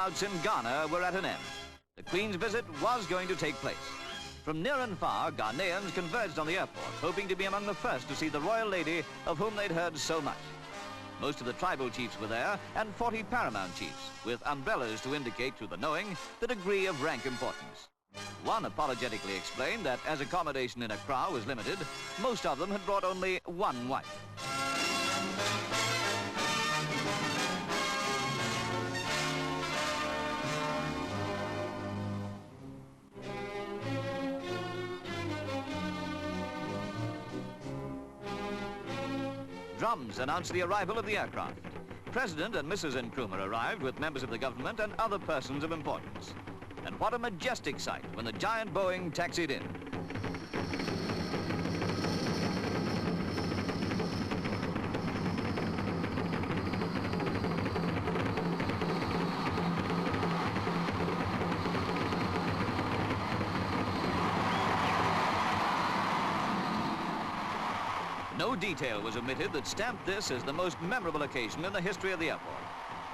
doubts in Ghana were at an end. The Queen's visit was going to take place. From near and far, Ghanaians converged on the airport, hoping to be among the first to see the royal lady of whom they'd heard so much. Most of the tribal chiefs were there, and 40 paramount chiefs, with umbrellas to indicate to the knowing the degree of rank importance. One apologetically explained that as accommodation in Accra was limited, most of them had brought only one wife. Drums announced the arrival of the aircraft. President and Mrs Nkrumah arrived with members of the government and other persons of importance. And what a majestic sight when the giant Boeing taxied in. No detail was omitted that stamped this as the most memorable occasion in the history of the airport.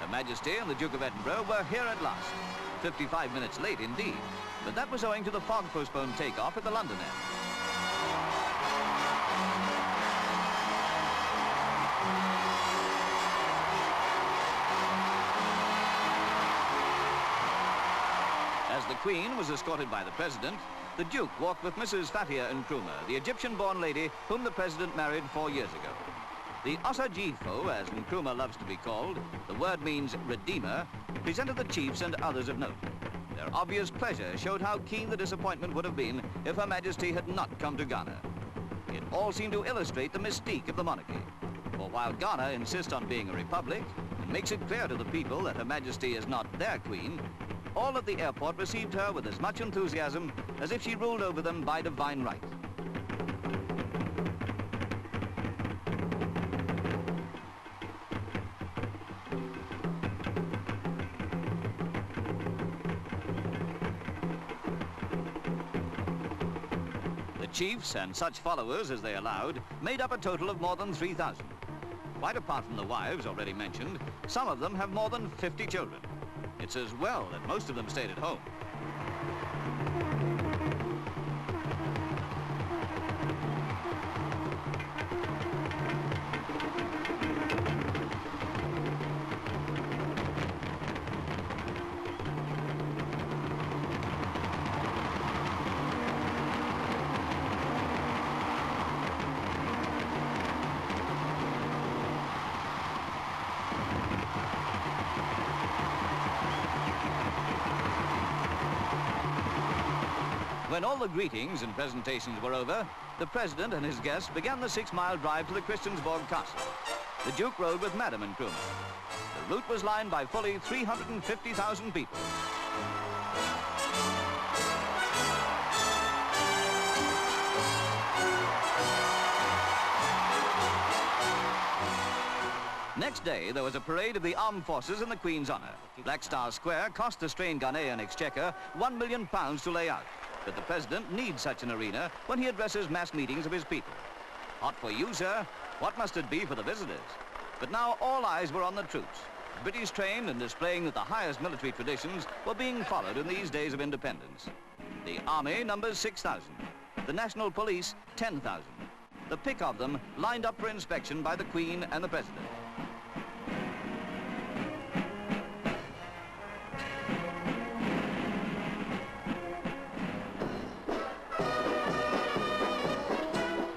Her Majesty and the Duke of Edinburgh were here at last. 55 minutes late indeed, but that was owing to the fog-postponed takeoff at the London end. As the Queen was escorted by the President, the Duke walked with Mrs Nkrumah, the Egyptian-born lady whom the President married 4 years ago. The Osajifo, as Nkrumah loves to be called, the word means redeemer, presented the chiefs and others of note. Their obvious pleasure showed how keen the disappointment would have been if Her Majesty had not come to Ghana. It all seemed to illustrate the mystique of the monarchy. For while Ghana insists on being a republic and makes it clear to the people that Her Majesty is not their queen, all at the airport received her with as much enthusiasm as if she ruled over them by divine right. The chiefs and such followers as they allowed made up a total of more than 3,000. Quite apart from the wives already mentioned, some of them have more than 50 children. It's as well that most of them stayed at home. When all the greetings and presentations were over, the President and his guests began the 6-mile drive to the Christiansborg Castle. The Duke rode with Madam Nkrumah. The route was lined by fully 350,000 people. Next day, there was a parade of the armed forces in the Queen's honour. Black Star Square cost the strained Ghanaian exchequer £1 million to lay out. But the President needs such an arena when he addresses mass meetings of his people. Hot for you, sir? What must it be for the visitors? But now all eyes were on the troops. British trained and displaying that the highest military traditions were being followed in these days of independence. The Army numbers 6,000. The National Police, 10,000. The pick of them lined up for inspection by the Queen and the President.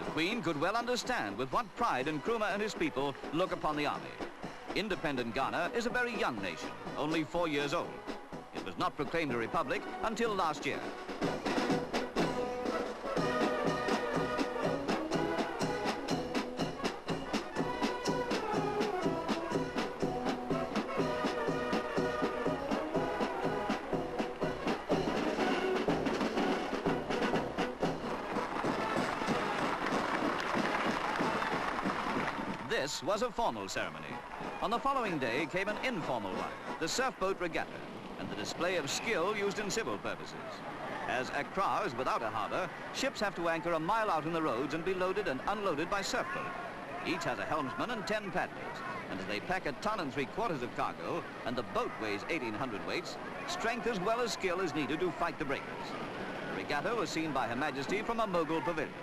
The Queen could well understand with what pride Nkrumah and his people look upon the army. Independent Ghana is a very young nation, only 4 years old. It was not proclaimed a republic until last year. This was a formal ceremony. On the following day came an informal one, the surfboat regatta, and the display of skill used in civil purposes. As Accra is without a harbour, ships have to anchor a mile out in the roads and be loaded and unloaded by surfboat. Each has a helmsman and 10 paddlers, and as they pack a ton and 3/4 of cargo, and the boat weighs 1,800 weights, strength as well as skill is needed to fight the breakers. The regatta was seen by Her Majesty from a Mogul pavilion,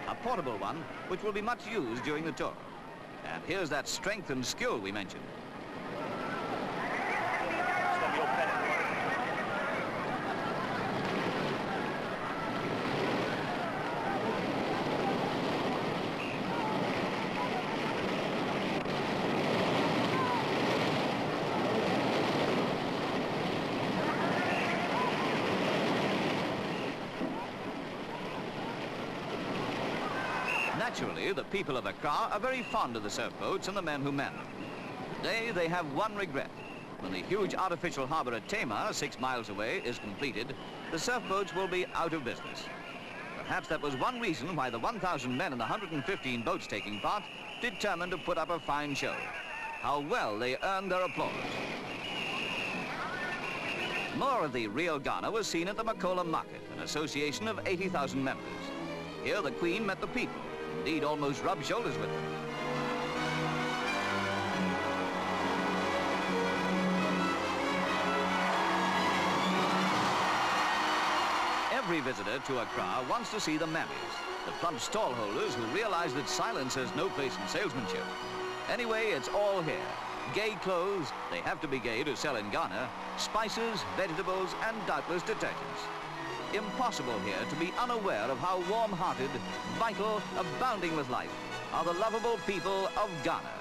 a portable one which will be much used during the tour. And here's that strength and skill we mentioned. Naturally, the people of Accra are very fond of the surf boats and the men who man them. Today, they have one regret. When the huge artificial harbour at Tamar, 6 miles away, is completed, the surf boats will be out of business. Perhaps that was one reason why the 1,000 men and the 115 boats taking part determined to put up a fine show. How well they earned their applause. More of the real Ghana was seen at the Makola Market, an association of 80,000 members. Here the Queen met the people. Indeed, almost rubbed shoulders with them. Every visitor to Accra wants to see the mammies, the plump stallholders who realize that silence has no place in salesmanship. Anyway, it's all here. Gay clothes, they have to be gay to sell in Ghana, spices, vegetables, and doubtless detergents. Impossible here to be unaware of how warm-hearted, vital, abounding with life are the lovable people of Ghana.